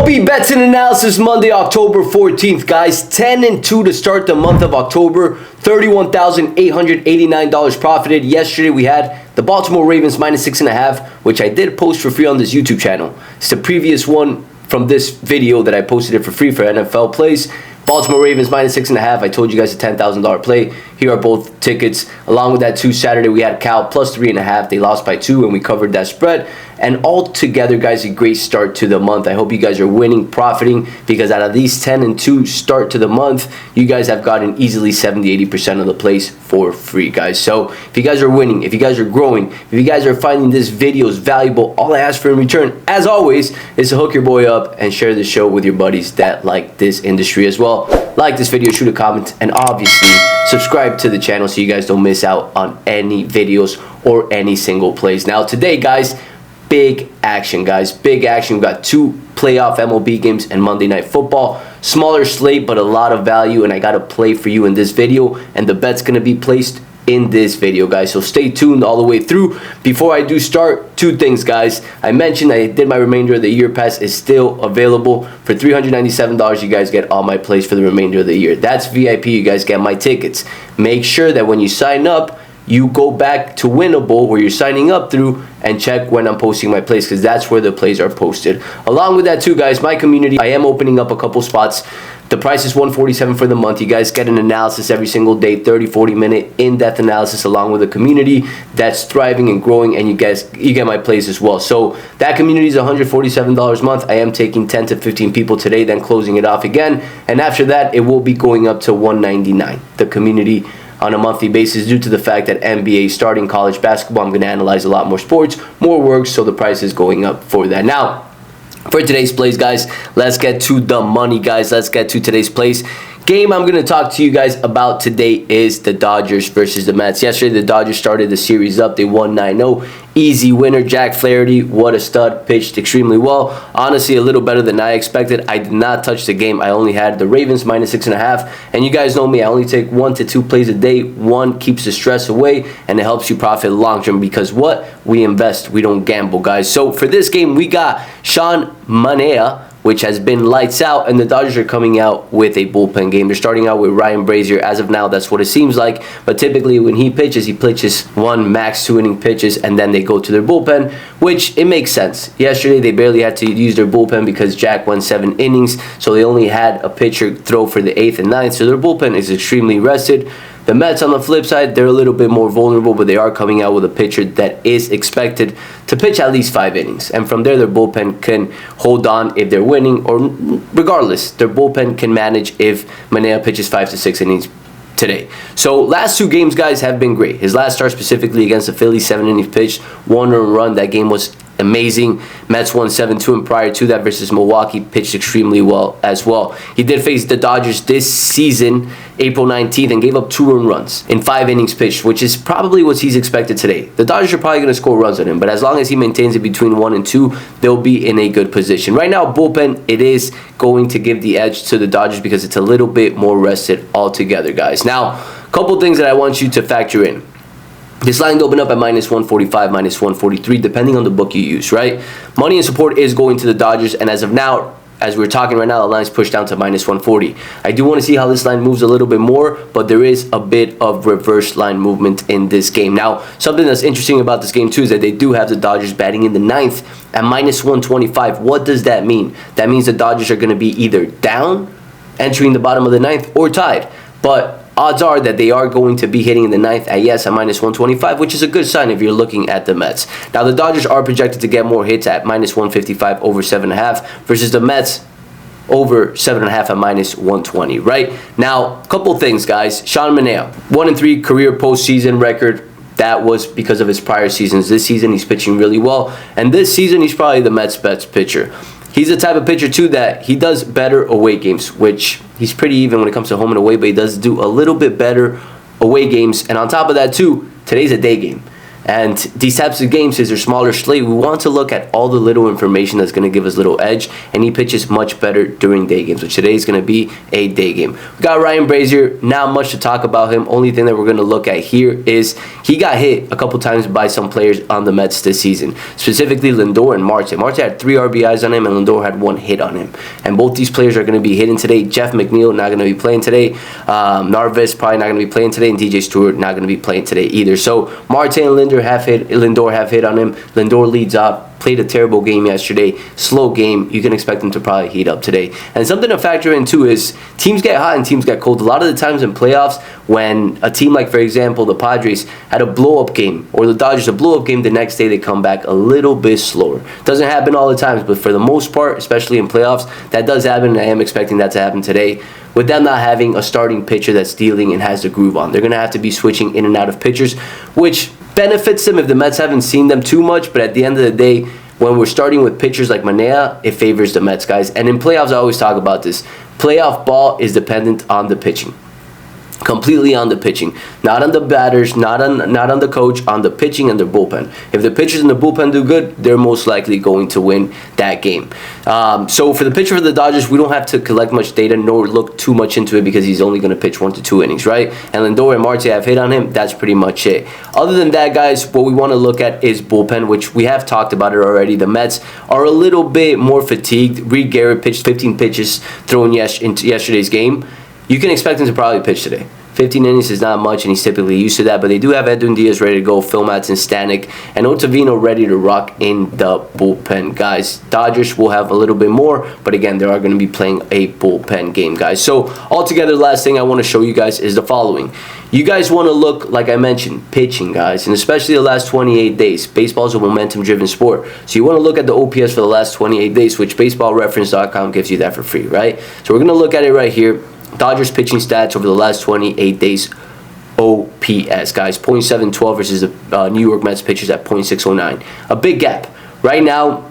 MLB bets and analysis Monday, October 14th, guys. 10-2 to start the month of October. $31,889 profited. Yesterday we had the Baltimore Ravens minus 6.5, which I did post for free on this YouTube channel. It's the previous one from this video that I posted it for free for NFL plays. Baltimore Ravens minus 6.5. I told you guys a $10,000 play. Here are both tickets. Along with that, too, Saturday we had Cal plus 3.5. They lost by 2, and we covered that spread. And all together, guys, a great start to the month. I hope you guys are winning, profiting, because out of these 10-2 start to the month, you guys have gotten easily 70-80% of the plays for free, guys. So if you guys are winning, if you guys are growing, if you guys are finding this videos valuable, all I ask for in return, as always, is to hook your boy up and share the show with your buddies that like this industry as well. Like this video, shoot a comment, and obviously subscribe to the channel so you guys don't miss out on any videos or any single plays. Now today, guys, big action, guys. Big action. We've got 2 playoff MLB games and Monday Night Football. Smaller slate, but a lot of value, and I got a play for you in this video, and the bet's going to be placed in this video, guys. So stay tuned all the way through. Before I do start, 2 things, guys. I mentioned I did my remainder of the year pass is still available for $397. You guys get all my plays for the remainder of the year. That's VIP. You guys get my tickets. Make sure that when you sign up, you go back to Winnable, where you're signing up through, and check when I'm posting my plays, because that's where the plays are posted. Along with that too, guys, my community, I am opening up a couple spots. The price is $147 for the month. You guys get an analysis every single day, 30-40 minute in-depth analysis, along with a community that's thriving and growing, and you get my plays as well. So that community is $147 a month. I am taking 10 to 15 people today, then closing it off again, and after that it will be going up to $199. The community on a monthly basis, due to the fact that NBA starting college basketball, I'm going to analyze a lot more sports, more works, so the price is going up for that. Now, for today's plays, guys, let's get to the money, guys. Let's get to today's plays. Game I'm going to talk to you guys about today is the Dodgers versus the Mets. Yesterday, the Dodgers started the series up. They won 9-0. Easy winner. Jack Flaherty, what a stud. Pitched extremely well. Honestly, a little better than I expected. I did not touch the game. I only had the Ravens minus 6.5. And you guys know me. I only take 1 to 2 plays a day. One keeps the stress away, and it helps you profit long term, because what? We invest. We don't gamble, guys. So for this game, we got Sean Manaea, which has been lights out, and the Dodgers are coming out with a bullpen game. They're starting out with Ryan Brazier. As of now, that's what it seems like. But typically when he pitches 1 max 2 inning pitches, and then they go to their bullpen, which it makes sense. Yesterday, they barely had to use their bullpen because Jack went 7 innings, so they only had a pitcher throw for the 8th and 9th, so their bullpen is extremely rested. The Mets, on the flip side, they're a little bit more vulnerable, but they are coming out with a pitcher that is expected to pitch at least 5 innings. And from there, their bullpen can hold on if they're winning, or regardless, their bullpen can manage if Manaea pitches 5 to 6 innings today. So last 2 games, guys, have been great. His last start specifically against the Phillies, 7 innings pitched, 1 earned run. That game was amazing. Mets won 7-2, and prior to that versus Milwaukee, pitched extremely well as well. He did face the Dodgers this season, April 19th, and gave up 2 earned runs in 5 innings pitched, which is probably what he's expected today. The Dodgers are probably going to score runs on him, but as long as he maintains it between 1 and 2, they'll be in a good position. Right now, bullpen, it is going to give the edge to the Dodgers because it's a little bit more rested altogether, guys. Now, a couple things that I want you to factor in. This line opened up at minus 145, minus 143, depending on the book you use, right? Money and support is going to the Dodgers, and as of now, as we're talking right now, the line's pushed down to minus 140. I do want to see how this line moves a little bit more, but there is a bit of reverse line movement in this game. Now, something that's interesting about this game, too, is that they do have the Dodgers batting in the 9th at minus 125. What does that mean? That means the Dodgers are going to be either down, entering the bottom of the 9th, or tied. But odds are that they are going to be hitting in the 9th at minus 125, which is a good sign if you're looking at the Mets. Now, the Dodgers are projected to get more hits at minus 155 over 7.5 versus the Mets over 7.5 at minus 120, right? Now, a couple things, guys. Sean Manaea, 1-3 career postseason record. That was because of his prior seasons. This season, he's pitching really well, and this season, he's probably the Mets' best pitcher. He's the type of pitcher, too, that he does better away games, which he's pretty even when it comes to home and away, but he does do a little bit better away games. And on top of that, too, today's a day game. And these types of games, since they're smaller slate, we want to look at all the little information that's going to give us a little edge, and he pitches much better during day games, which today is going to be a day game. We got Ryan Brazier, not much to talk about him. Only thing that we're going to look at here is he got hit a couple times by some players on the Mets this season, specifically Lindor and Marte. Marte had 3 RBIs on him, and Lindor had 1 hit on him. And both these players are going to be hitting today. Jeff McNeil not going to be playing today. Narvaez probably not going to be playing today, and DJ Stewart not going to be playing today either. So Marte and Lindor have hit on him. Lindor leads off. Played a terrible game yesterday. Slow game. You can expect him to probably heat up today. And something to factor in too is teams get hot and teams get cold. A lot of the times in playoffs, when a team like, for example, the Padres had a blow-up game, or the Dodgers a blow-up game, the next day they come back a little bit slower. Doesn't happen all the time, but for the most part, especially in playoffs, that does happen, and I am expecting that to happen today. With them not having a starting pitcher that's dealing and has the groove on, they're going to have to be switching in and out of pitchers, which benefits them if the Mets haven't seen them too much. But at the end of the day, when we're starting with pitchers like Manea, it favors the Mets, guys. And in playoffs, I always talk about this. Playoff ball is dependent on the pitching. Completely on the pitching, not on the batters, not on the coach, on the pitching and the bullpen. If the pitchers and the bullpen do good, they're most likely going to win that game. So for the pitcher for the Dodgers, we don't have to collect much data nor look too much into it, because he's only going to pitch 1 to 2 innings, right? And Lindor and Marte have hit on him. That's pretty much it. Other than that, guys, what we want to look at is bullpen, which we have talked about it already. The Mets are a little bit more fatigued. Reed Garrett pitched 15 pitches thrown into yesterday's game. You can expect him to probably pitch today. 15 innings is not much, and he's typically used to that. But they do have Edwin Diaz ready to go, Phil Madsen, Stanek, and Ottavino ready to rock in the bullpen, guys. Dodgers will have a little bit more, but again, they are going to be playing a bullpen game, guys. So altogether, the last thing I want to show you guys is the following. You guys want to look, like I mentioned, pitching, guys, and especially the last 28 days. Baseball is a momentum-driven sport. So you want to look at the OPS for the last 28 days, which baseballreference.com gives you that for free, right? So we're going to look at it right here. Dodgers pitching stats over the last 28 days. OPS, guys. .712 versus the New York Mets pitchers at .609. A big gap. Right now,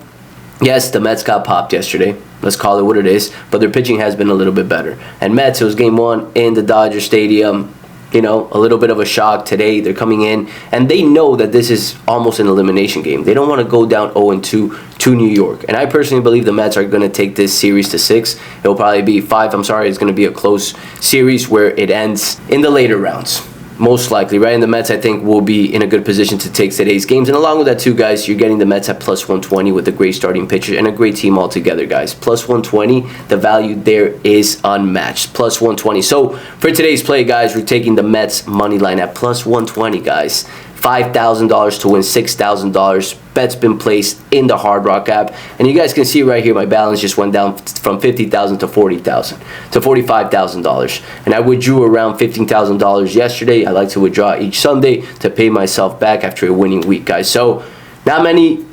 yes, the Mets got popped yesterday. Let's call it what it is. But their pitching has been a little bit better. And Mets, it was game 1 in the Dodger Stadium. You know, a little bit of a shock today. They're coming in, and they know that this is almost an elimination game. They don't want to go down 0-2 to New York. And I personally believe the Mets are going to take this series to 6. It'll probably be 5. I'm sorry, it's going to be a close series where it ends in the later rounds. Most likely, right? And the Mets, I think, will be in a good position to take today's games. And along with that, too, guys, you're getting the Mets at +120 with a great starting pitcher and a great team altogether, guys. +120, the value there is unmatched. +120. So for today's play, guys, we're taking the Mets money line at +120, guys. $5,000 to win $6,000. Bet's been placed in the Hard Rock app, and you guys can see right here my balance just went down from $50,000 to $40,000 to $45,000, and I withdrew around $15,000 yesterday. I like to withdraw each Sunday to pay myself back after a winning week, guys. So not many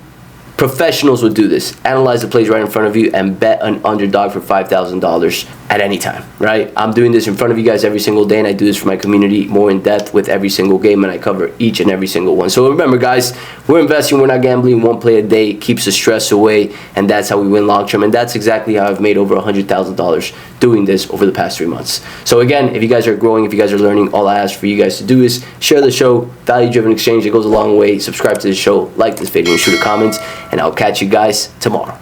professionals would do this. Analyze the plays right in front of you and bet an underdog for $5,000 at any time, right? I'm doing this in front of you guys every single day, and I do this for my community more in depth with every single game, and I cover each and every single one. So remember, guys, we're investing, we're not gambling. 1 play a day keeps the stress away, and that's how we win long term, and that's exactly how I've made over $100,000 doing this over the past 3 months. So again, if you guys are growing, if you guys are learning, all I ask for you guys to do is share the show. Value-driven exchange, it goes a long way. Subscribe to the show, like this video, and shoot a comment, and I'll catch you guys tomorrow.